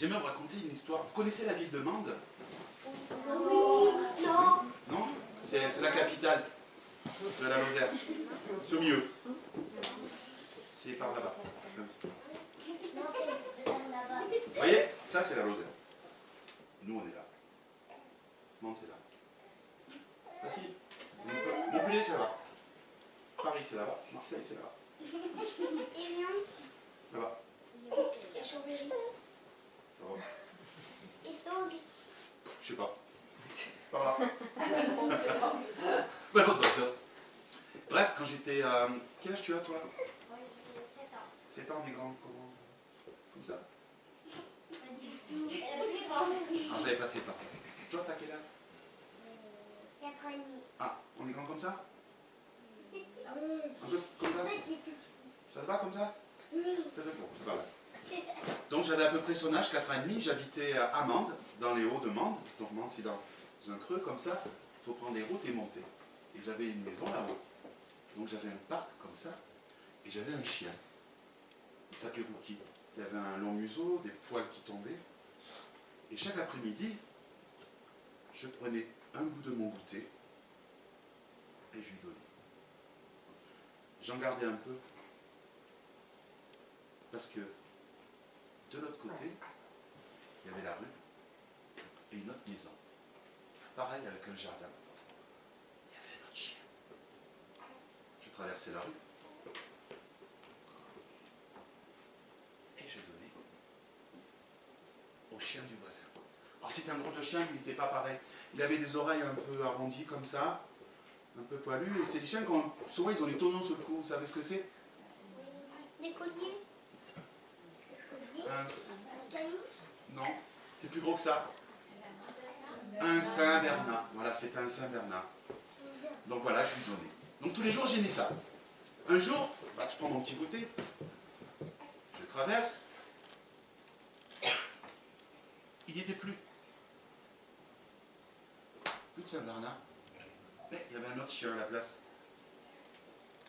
J'aimerais vous raconter une histoire. Vous connaissez la ville de Mende? Oui. Non. Non? C'est la capitale de la Lozère. C'est au milieu. C'est par là-bas. Non, c'est là-bas. Vous voyez? Ça, c'est la Lozère. Nous, on est là. Mende, c'est là. Facile. Montpellier, c'est là-bas. Paris, c'est là-bas. Marseille, c'est là-bas. Et Lyon. Là-bas. Et Chambéry. Là-bas. Et Saugues. Je sais pas. Par là. Ouais, non, c'est pas ça. Bref, quand j'étais. Quel âge tu as, toi? Moi, j'ai 7 ans. 7 ans, on est grand comment? Comme ça? Pas du tout. Plus grand. Alors, j'avais pas 7 ans. Toi, t'as quel âge? 4 ans et demi. Ah, on est grand comme ça? Un Moi, peu comme ça? je suis plus petit. Ça te va comme ça? Oui. Ça te bon, ça va là. Donc, j'avais à peu près son âge, 4 ans et demi. J'habitais à Mende, dans les Hauts de Mende. Donc, Mende, c'est dans un creux comme ça. Il faut prendre les routes et monter. Et j'avais une maison là-haut. Donc, j'avais un parc comme ça. Et j'avais un chien. Il s'appelait Rookie. Il avait un long museau, des poils qui tombaient. Et chaque après-midi, je prenais un bout de mon goûter et je lui donnais. J'en gardais un peu parce que de l'autre côté, il y avait la rue et une autre maison. Pareil avec un jardin. Il y avait un autre chien. Je traversais la rue et je donnais au chien du voisin. Alors c'était un drôle de chien, il n'était pas pareil. Il avait des oreilles un peu arrondies comme ça, un peu poilues. Et c'est des chiens qui ont, souvent ils ont les tonneaux sur le cou. Vous savez ce que c'est? Des colliers. Un... Camille. Non, c'est plus gros que ça. Un Saint-Bernard. Voilà, c'était un Saint-Bernard. Donc voilà, je lui donnais. Donc tous les jours, j'aimais ça. Un jour, bah, je prends mon petit goûter, je traverse, il n'y était plus. Plus de Saint-Bernard. Mais il y avait un autre chien à la place.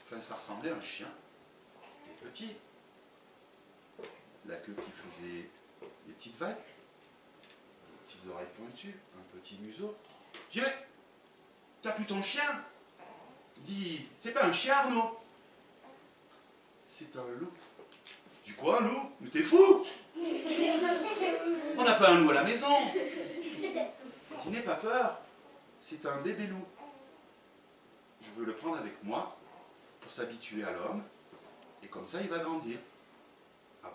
Enfin, ça ressemblait à un chien. Il était petit. La queue qui faisait des petites vagues, des petites oreilles pointues, un petit museau. J'y vais. T'as plus ton chien? Il dit, c'est pas un chien, Arnaud. C'est un loup. Je dis quoi, un loup? Mais t'es fou? On n'a pas un loup à la maison. Il dit, n'aie pas peur. C'est un bébé loup. Je veux le prendre avec moi pour s'habituer à l'homme. Et comme ça, il va grandir. Ah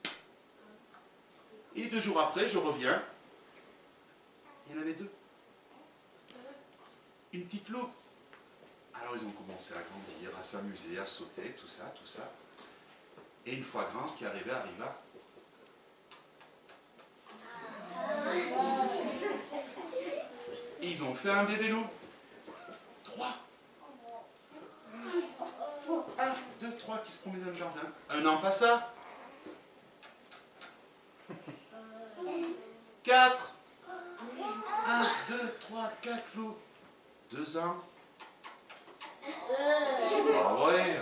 bon? Et 2 jours après, je reviens. Il y en avait 2. Une petite loupe. Alors ils ont commencé à grandir, à s'amuser, à sauter, tout ça, tout ça. Et une fois grand, ce qui arriva. Et ils ont fait un bébé loup. 3. 1, 2, 3 qui se promenaient dans le jardin. Un an passa. 4. 1, 2, 3, 4 loups. 2 ans. Ah ouais.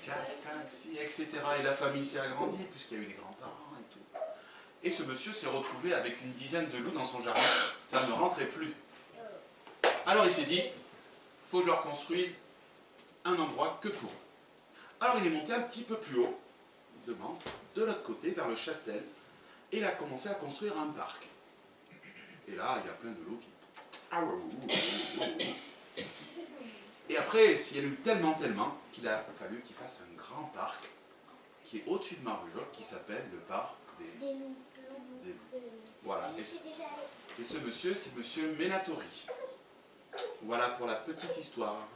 4, 5, 6, etc. Et la famille s'est agrandie puisqu'il y a eu des grands-parents et tout. Et ce monsieur s'est retrouvé avec une dizaine de loups dans son jardin. Ça ne rentrait plus. Alors il s'est dit, faut que je leur construise un endroit que pour eux. Alors il est monté un petit peu plus haut, devant, de l'autre côté, vers le Chastel, et il a commencé à construire un parc. Et là, il y a plein de loups qui... Et après, il y a eu tellement qu'il a fallu qu'il fasse un grand parc qui est au-dessus de Marvejols, qui s'appelle le parc des loups. Voilà. Et ce monsieur, c'est monsieur Ménatori. Voilà pour la petite histoire.